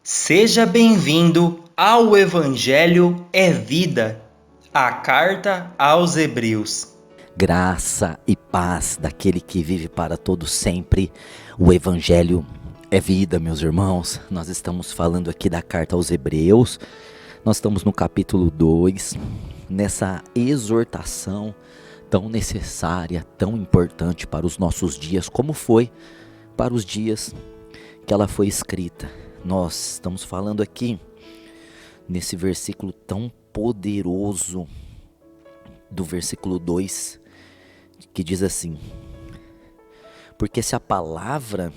Seja bem-vindo ao Evangelho é Vida, a carta aos Hebreus. Graça e paz daquele que vive para todo sempre. O Evangelho é vida, meus irmãos. Nós estamos falando aqui da carta aos Hebreus. Nós estamos no capítulo 2, nessa exortação tão necessária, tão importante para os nossos dias, como foi para os dias que ela foi escrita. Nós estamos falando aqui nesse versículo tão poderoso do versículo 2, que diz assim: porque se a palavra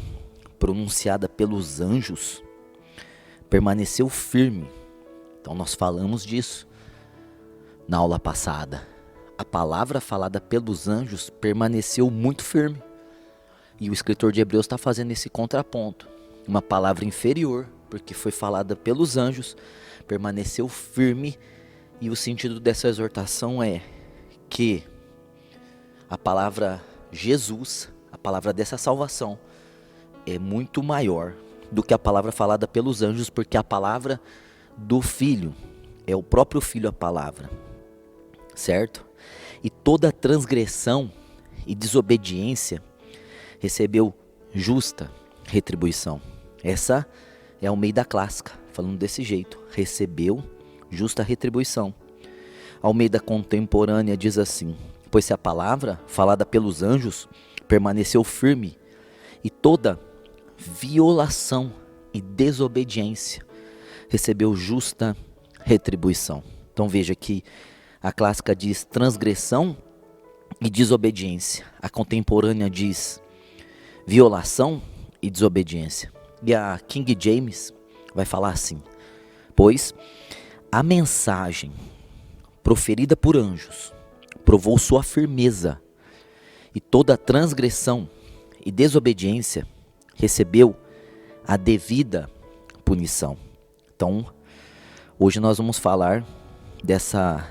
pronunciada pelos anjos permaneceu firme. Então nós falamos disso na aula passada. A palavra falada pelos anjos permaneceu muito firme. E o escritor de Hebreus está fazendo esse contraponto. Uma palavra inferior, porque foi falada pelos anjos, permaneceu firme. E o sentido dessa exortação é que a palavra Jesus, a palavra dessa salvação, é muito maior do que a palavra falada pelos anjos, porque a palavra do Filho é o próprio Filho a palavra, certo? E toda transgressão e desobediência recebeu justa retribuição. Essa é a Almeida Clássica, falando desse jeito: recebeu justa retribuição. A Almeida Contemporânea diz assim: pois se a palavra falada pelos anjos permaneceu firme, e toda violação e desobediência recebeu justa retribuição. Então veja que a clássica diz transgressão e desobediência. A contemporânea diz violação e desobediência. E a King James vai falar assim: pois a mensagem proferida por anjos provou sua firmeza, e toda transgressão e desobediência recebeu a devida punição. Então, hoje nós vamos falar dessa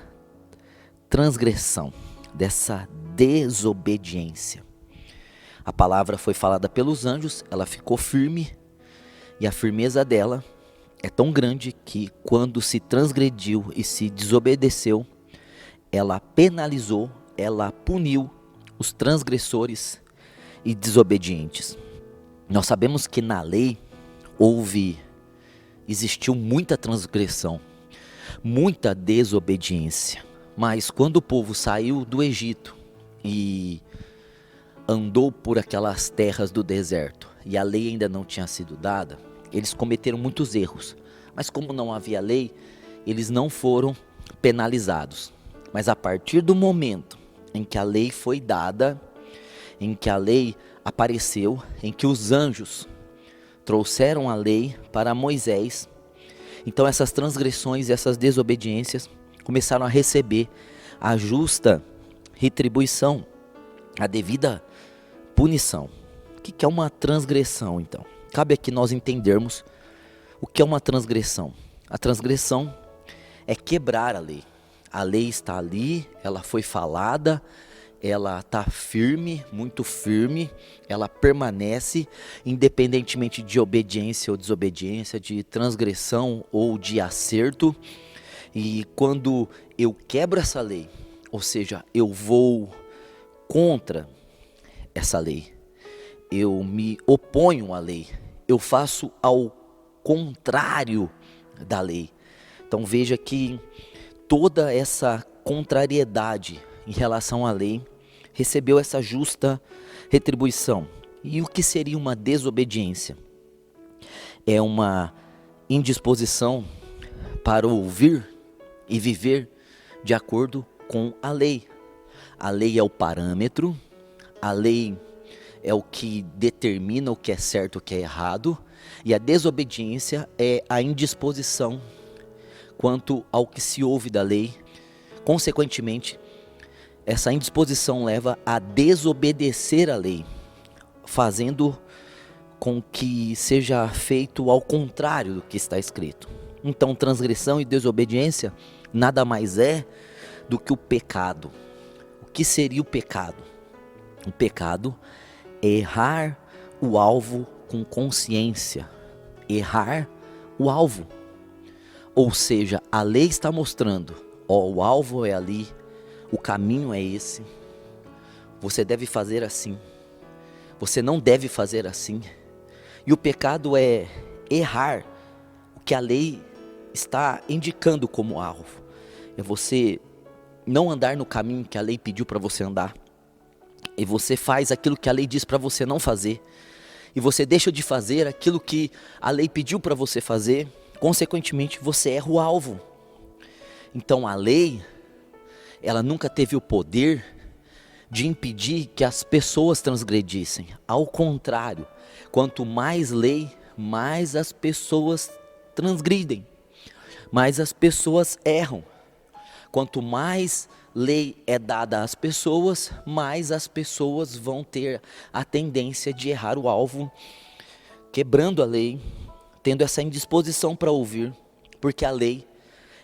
transgressão, dessa desobediência. A palavra foi falada pelos anjos, ela ficou firme, e a firmeza dela é tão grande que quando se transgrediu e se desobedeceu, ela penalizou, ela puniu os transgressores e desobedientes. Nós sabemos que na lei existiu muita transgressão, muita desobediência. Mas quando o povo saiu do Egito e andou por aquelas terras do deserto e a lei ainda não tinha sido dada, eles cometeram muitos erros. Mas como não havia lei, eles não foram penalizados. Mas a partir do momento em que a lei foi dada, em que a lei apareceu, em que os anjos trouxeram a lei para Moisés, então essas transgressões e essas desobediências começaram a receber a justa retribuição, a devida punição. O que é uma transgressão, então? Cabe aqui nós entendermos o que é uma transgressão. A transgressão é quebrar a lei. A lei está ali, ela foi falada, ela está firme, muito firme, ela permanece, independentemente de obediência ou desobediência, de transgressão ou de acerto. E quando eu quebro essa lei, ou seja, eu vou contra essa lei, eu me oponho à lei, eu faço ao contrário da lei. Então veja que toda essa contrariedade em relação à lei recebeu essa justa retribuição. E o que seria uma desobediência? É uma indisposição para ouvir e viver de acordo com a lei. A lei é o parâmetro, a lei é o que determina o que é certo e o que é errado, e a desobediência é a indisposição quanto ao que se ouve da lei. Consequentemente, essa indisposição leva a desobedecer a lei, fazendo com que seja feito ao contrário do que está escrito. Então, transgressão e desobediência nada mais é do que o pecado. O que seria o pecado? O pecado é errar o alvo com consciência, errar o alvo. Ou seja, a lei está mostrando, o alvo é ali, o caminho é esse, você deve fazer assim, você não deve fazer assim. E o pecado é errar o que a lei está indicando como alvo. É você não andar no caminho que a lei pediu para você andar. E você faz aquilo que a lei diz para você não fazer. E você deixa de fazer aquilo que a lei pediu para você fazer. Consequentemente, você erra o alvo. Então a lei, ela nunca teve o poder de impedir que as pessoas transgredissem. Ao contrário, quanto mais lei, mais as pessoas transgridem, mais as pessoas erram. Quanto mais lei é dada às pessoas, mais as pessoas vão ter a tendência de errar o alvo, quebrando a lei, tendo essa indisposição para ouvir, porque a lei,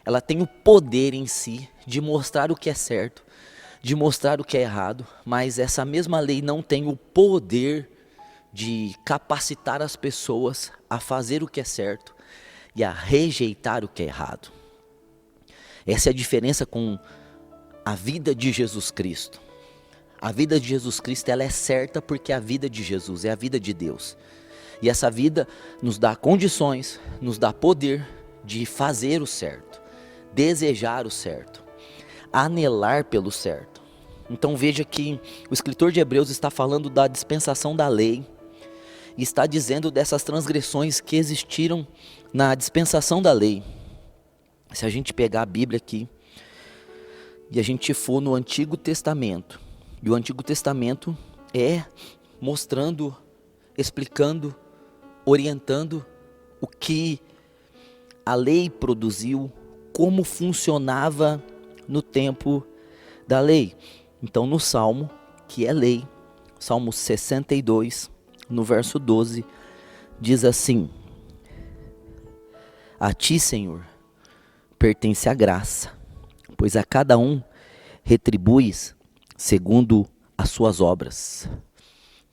ela tem o poder em si de mostrar o que é certo, de mostrar o que é errado, mas essa mesma lei não tem o poder de capacitar as pessoas a fazer o que é certo e a rejeitar o que é errado. Essa é a diferença com a vida de Jesus Cristo. A vida de Jesus Cristo, ela é certa porque é a vida de Jesus, é a vida de Deus. E essa vida nos dá condições, nos dá poder de fazer o certo, desejar o certo, anelar pelo certo. Então veja que o escritor de Hebreus está falando da dispensação da lei, e está dizendo dessas transgressões que existiram na dispensação da lei. Se a gente pegar a Bíblia aqui, e a gente for no Antigo Testamento, e o Antigo Testamento é mostrando, explicando, orientando o que a lei produziu, como funcionava no tempo da lei. Então no Salmo, que é lei, Salmo 62, no verso 12, diz assim: a ti, Senhor, pertence a graça, pois a cada um retribuis segundo as suas obras.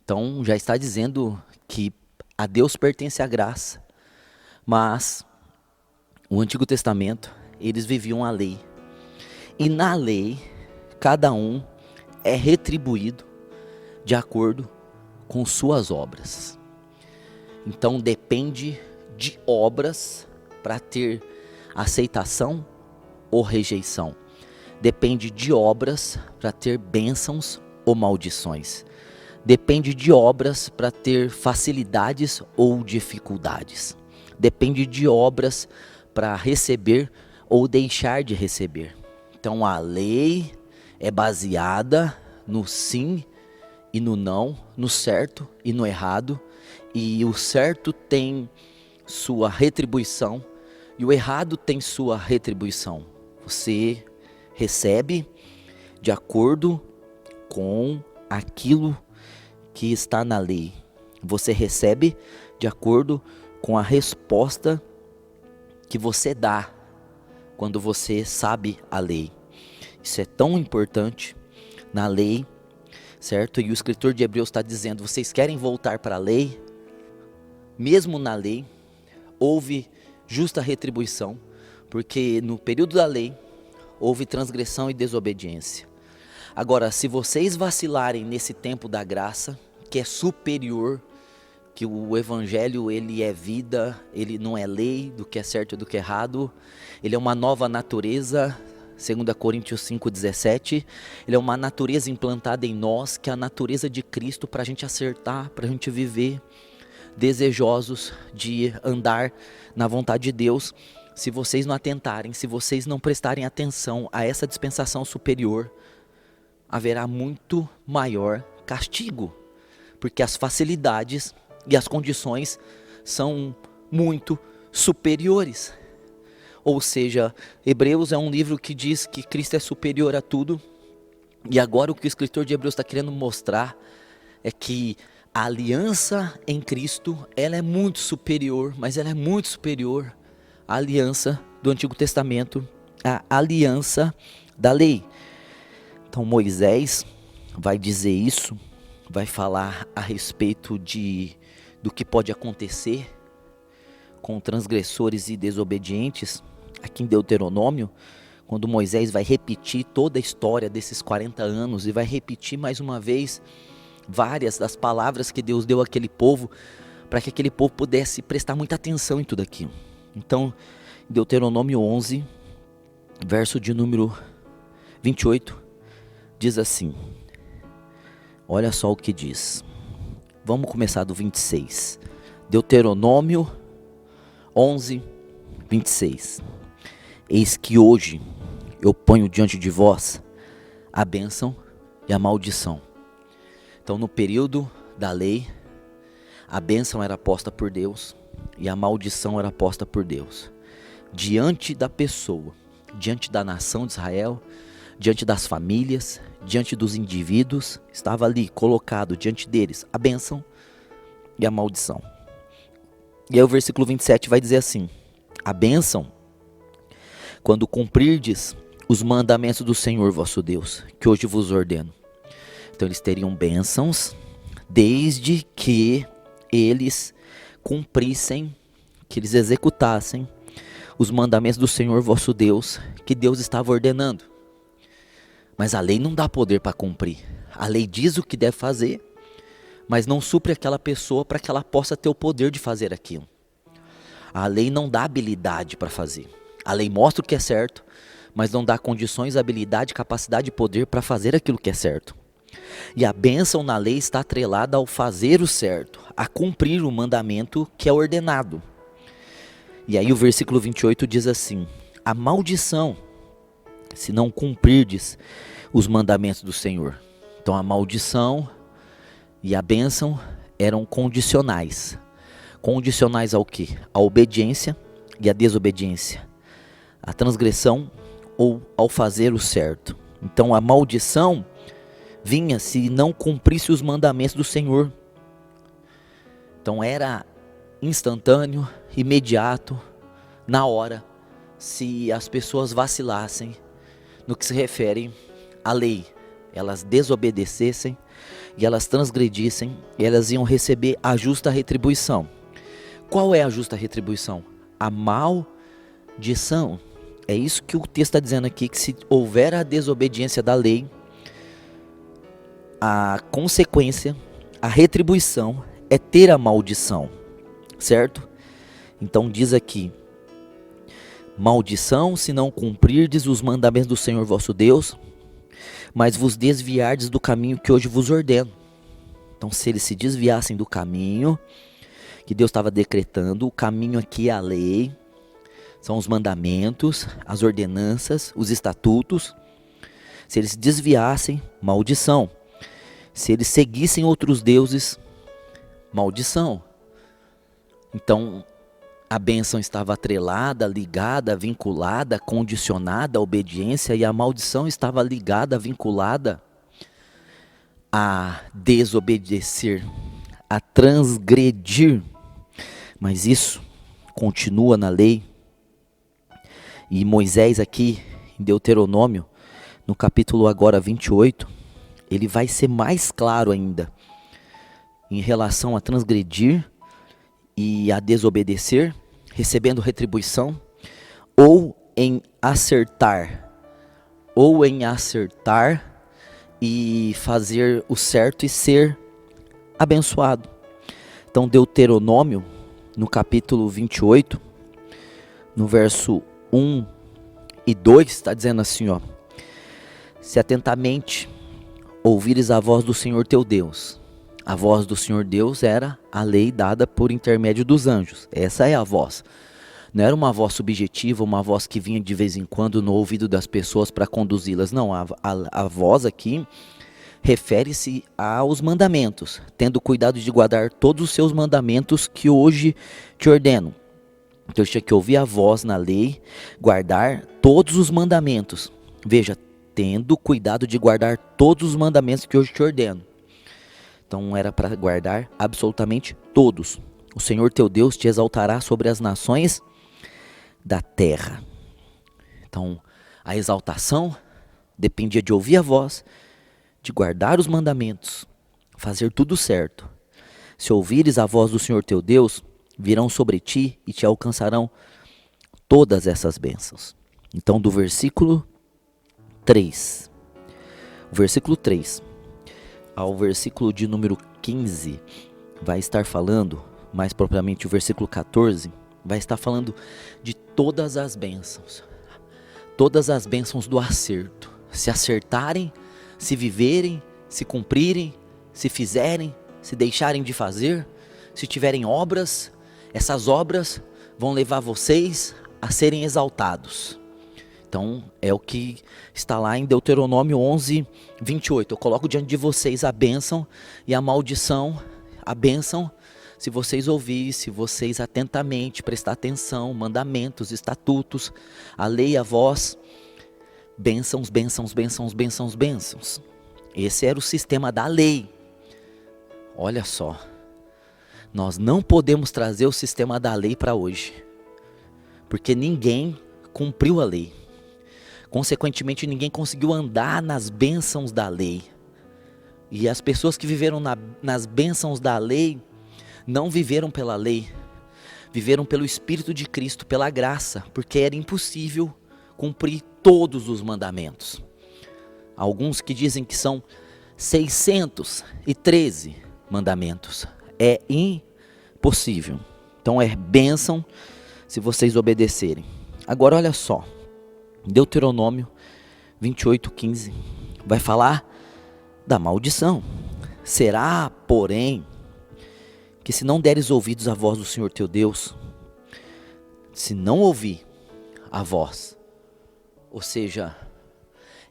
Então já está dizendo que a Deus pertence a graça, mas o Antigo Testamento, eles viviam a lei, e na lei cada um é retribuído de acordo com suas obras. Então depende de obras para ter aceitação ou rejeição. Depende de obras para ter bênçãos ou maldições. Depende de obras para ter facilidades ou dificuldades. Depende de obras para receber ou deixar de receber. Então a lei é baseada no sim e no não, no certo e no errado, e o certo tem sua retribuição e o errado tem sua retribuição. Você recebe de acordo com aquilo que está na lei. Você recebe de acordo com a resposta que você dá quando você sabe a lei. Isso é tão importante na lei, certo? E o escritor de Hebreus está dizendo, vocês querem voltar para a lei? Mesmo na lei, houve justa retribuição, porque no período da lei, houve transgressão e desobediência. Agora, se vocês vacilarem nesse tempo da graça, que é superior, que o evangelho ele é vida, ele não é lei do que é certo e do que é errado, ele é uma nova natureza, 2 Coríntios 5,17, ele é uma natureza implantada em nós, que é a natureza de Cristo, para a gente acertar, para a gente viver desejosos de andar na vontade de Deus. Se vocês não atentarem, se vocês não prestarem atenção a essa dispensação superior, haverá muito maior castigo, porque as facilidades e as condições são muito superiores. Ou seja, Hebreus é um livro que diz que Cristo é superior a tudo, e agora o que o escritor de Hebreus está querendo mostrar é que a aliança em Cristo, ela é muito superior, mas ela é muito superior à aliança do Antigo Testamento, à aliança da lei. Então Moisés vai dizer isso, vai falar a respeito do que pode acontecer com transgressores e desobedientes, aqui em Deuteronômio, quando Moisés vai repetir toda a história desses 40 anos e vai repetir mais uma vez várias das palavras que Deus deu àquele povo, para que aquele povo pudesse prestar muita atenção em tudo aquilo. Então, Deuteronômio 11, verso de número 28, diz assim, olha só o que diz. Vamos começar do 26. Deuteronômio 11, 26. Eis que hoje eu ponho diante de vós a bênção e a maldição. Então, no período da lei, a bênção era posta por Deus e a maldição era posta por Deus. Diante da pessoa, diante da nação de Israel, diante das famílias, diante dos indivíduos, estava ali colocado diante deles a bênção e a maldição. E aí o versículo 27 vai dizer assim, a bênção, quando cumprirdes os mandamentos do Senhor vosso Deus, que hoje vos ordeno. Então eles teriam bênçãos, desde que eles cumprissem, que eles executassem os mandamentos do Senhor vosso Deus, que Deus estava ordenando. Mas a lei não dá poder para cumprir. A lei diz o que deve fazer, mas não supre aquela pessoa para que ela possa ter o poder de fazer aquilo. A lei não dá habilidade para fazer. A lei mostra o que é certo, mas não dá condições, habilidade, capacidade e poder para fazer aquilo que é certo. E a bênção na lei está atrelada ao fazer o certo, a cumprir o mandamento que é ordenado. E aí o versículo 28 diz assim, a maldição, se não cumprirdes os mandamentos do Senhor. Então a maldição e a bênção eram condicionais. Condicionais ao quê? A obediência e a desobediência. A transgressão ou ao fazer o certo. Então a maldição vinha se não cumprisse os mandamentos do Senhor. Então era instantâneo, imediato, na hora, se as pessoas vacilassem no que se refere à lei. Elas desobedecessem e elas transgredissem, e elas iam receber a justa retribuição. Qual é a justa retribuição? A maldição. É isso que o texto está dizendo aqui, que se houver a desobediência da lei, a consequência, a retribuição é ter a maldição, certo? Então diz aqui, maldição se não cumprirdes os mandamentos do Senhor vosso Deus, mas vos desviardes do caminho que hoje vos ordeno. Então se eles se desviassem do caminho que Deus estava decretando, o caminho aqui é a lei, são os mandamentos, as ordenanças, os estatutos. Se eles se desviassem, maldição. Se eles seguissem outros deuses, maldição. Então, a bênção estava atrelada, ligada, vinculada, condicionada à obediência, e a maldição estava ligada, vinculada a desobedecer, a transgredir. Mas isso continua na lei. E Moisés aqui, em Deuteronômio, no capítulo agora 28, ele vai ser mais claro ainda em relação a transgredir e a desobedecer, recebendo retribuição, ou em acertar e fazer o certo e ser abençoado. Então Deuteronômio, no capítulo 28, no verso 1 e 2, está dizendo assim, ó: se atentamente ouvires a voz do Senhor teu Deus. A voz do Senhor Deus era a lei dada por intermédio dos anjos. Essa é a voz. Não era uma voz subjetiva, uma voz que vinha de vez em quando no ouvido das pessoas para conduzi-las. Não, a voz aqui refere-se aos mandamentos, tendo cuidado de guardar todos os seus mandamentos que hoje te ordeno. Então eu tinha que ouvir a voz na lei, guardar todos os mandamentos. Veja, tendo cuidado de guardar todos os mandamentos que hoje te ordeno. Então era para guardar absolutamente todos. O Senhor teu Deus te exaltará sobre as nações da terra. Então a exaltação dependia de ouvir a voz, de guardar os mandamentos, fazer tudo certo. Se ouvires a voz do Senhor teu Deus, virão sobre ti e te alcançarão todas essas bênçãos. Então, do versículo 3, o versículo 3 ao versículo de número 15, vai estar falando, mais propriamente o versículo 14, vai estar falando de todas as bênçãos do acerto. Se acertarem, se viverem, se cumprirem, se fizerem, se deixarem de fazer, se tiverem obras, essas obras vão levar vocês a serem exaltados. Então, é o que está lá em Deuteronômio 11, 28. Eu coloco diante de vocês a bênção e a maldição. A bênção, se vocês ouvirem, se vocês atentamente prestar atenção, mandamentos, estatutos, a lei a vós, bênçãos, bênçãos, bênçãos, bênçãos, bênçãos. Esse era o sistema da lei. Olha só, nós não podemos trazer o sistema da lei para hoje, porque ninguém cumpriu a lei. Consequentemente, ninguém conseguiu andar nas bênçãos da lei. E as pessoas que viveram nas bênçãos da lei, não viveram pela lei, viveram pelo Espírito de Cristo, pela graça, porque era impossível cumprir todos os mandamentos. Alguns que dizem que são 613 mandamentos. É impossível. Então é bênção se vocês obedecerem. Agora olha só, Deuteronômio 28:15 vai falar da maldição. Será, porém, que se não deres ouvidos à voz do Senhor teu Deus, se não ouvir a voz, ou seja,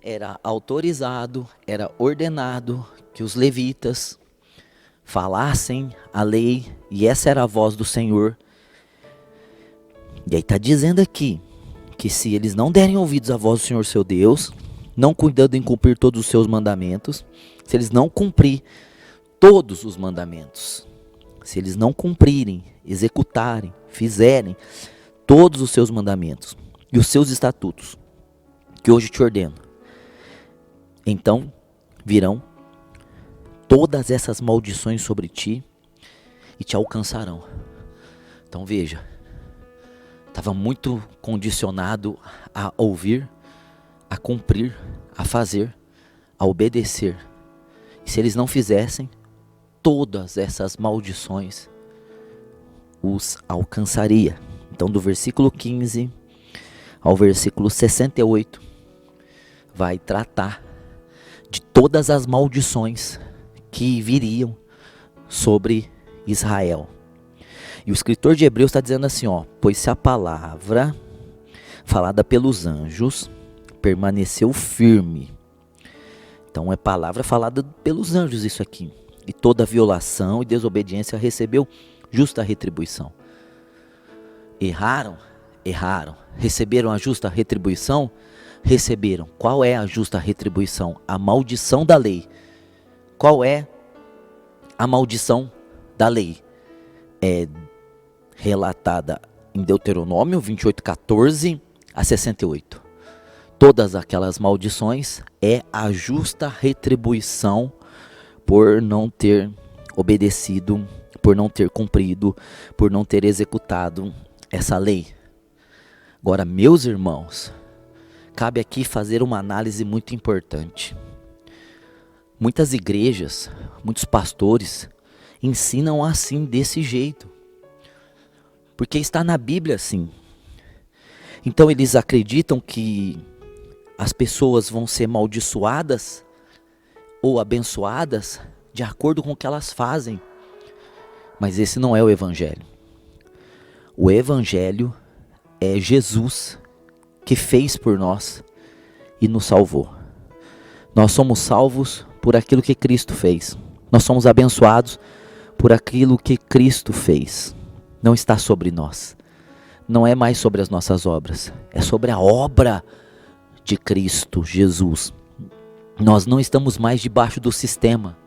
era autorizado, era ordenado que os levitas falassem a lei, e essa era a voz do Senhor. E aí está dizendo aqui, que se eles não derem ouvidos à voz do Senhor seu Deus, não cuidando em cumprir todos os seus mandamentos, se eles não cumprir todos os mandamentos, se eles não cumprirem, executarem, fizerem todos os seus mandamentos e os seus estatutos, que hoje te ordeno, então virão todas essas maldições sobre ti e te alcançarão. Então veja, estava muito condicionado a ouvir, a cumprir, a fazer, a obedecer. E se eles não fizessem, todas essas maldições os alcançaria. Então do versículo 15 ao versículo 68, vai tratar de todas as maldições que viriam sobre Israel. E o escritor de Hebreus está dizendo assim, pois se a palavra falada pelos anjos permaneceu firme. Então é palavra falada pelos anjos isso aqui. E toda violação e desobediência recebeu justa retribuição. Erraram? Erraram. Receberam a justa retribuição? Receberam. Qual é a justa retribuição? A maldição da lei. Qual é a maldição da lei? É relatada em Deuteronômio 28:14 a 68. Todas aquelas maldições é a justa retribuição por não ter obedecido, por não ter cumprido, por não ter executado essa lei. Agora, meus irmãos, cabe aqui fazer uma análise muito importante. Muitas igrejas, muitos pastores ensinam assim, desse jeito, porque está na Bíblia assim. Então eles acreditam que as pessoas vão ser amaldiçoadas ou abençoadas de acordo com o que elas fazem. Mas esse não é o Evangelho. O Evangelho é Jesus que fez por nós e nos salvou. Nós somos salvos por aquilo que Cristo fez. Nós somos abençoados por aquilo que Cristo fez. Não está sobre nós. Não é mais sobre as nossas obras. É sobre a obra de Cristo Jesus. Nós não estamos mais debaixo do sistema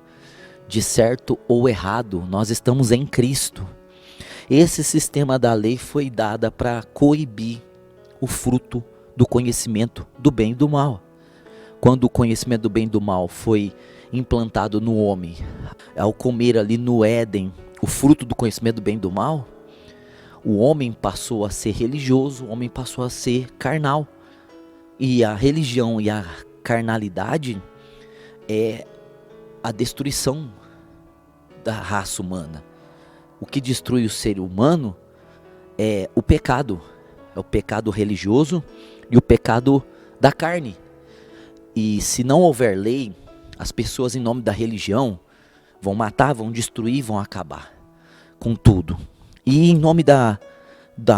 de certo ou errado. Nós estamos em Cristo. Esse sistema da lei foi dado para coibir o fruto do conhecimento do bem e do mal. Quando o conhecimento do bem e do mal foi implantado no homem, ao comer ali no Éden o fruto do conhecimento do bem e do mal, O homem passou a ser religioso, o homem passou a ser carnal. E a religião e a carnalidade é a destruição da raça humana. O que destrói o ser humano é o pecado religioso e o pecado da carne. E se não houver lei, as pessoas em nome da religião vão matar, vão destruir, vão acabar com tudo. E em nome da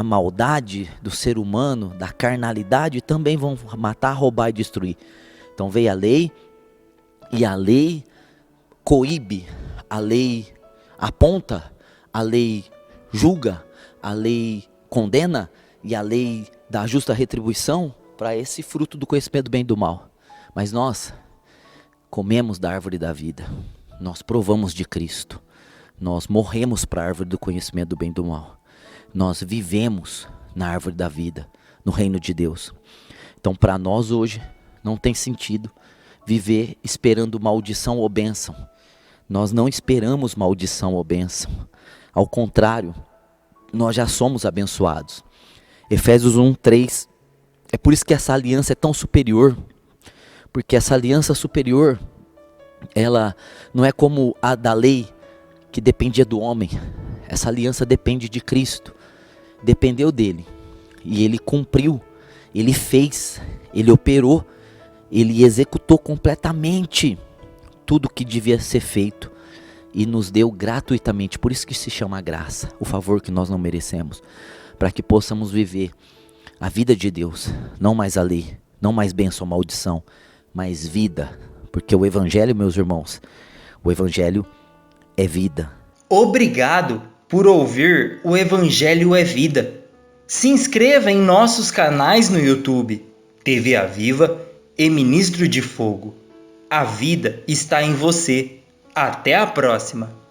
maldade do ser humano, da carnalidade, também vão matar, roubar e destruir. Então veio a lei, e a lei coíbe, a lei aponta, a lei julga, a lei condena, e a lei dá justa retribuição para esse fruto do conhecimento do bem e do mal. Mas nós comemos da árvore da vida, nós provamos de Cristo, nós morremos para a árvore do conhecimento do bem e do mal. Nós vivemos na árvore da vida, no reino de Deus. Então para nós hoje não tem sentido viver esperando maldição ou bênção. Nós não esperamos maldição ou bênção. Ao contrário, nós já somos abençoados. Efésios 1:3. É por isso que essa aliança é tão superior. Porque essa aliança superior, ela não é como a da lei que dependia do homem. Essa aliança depende de Cristo. Dependeu dele. E ele cumpriu. Ele fez. Ele operou. Ele executou completamente tudo que devia ser feito. E nos deu gratuitamente. Por isso que se chama graça. O favor que nós não merecemos. Para que possamos viver a vida de Deus. Não mais a lei. Não mais bênção ou maldição. Mas vida. Porque o Evangelho, meus irmãos, o Evangelho é vida. Obrigado por ouvir o Evangelho é Vida. Se inscreva em nossos canais no YouTube, TV Aviva e Ministro de Fogo. A vida está em você. Até a próxima!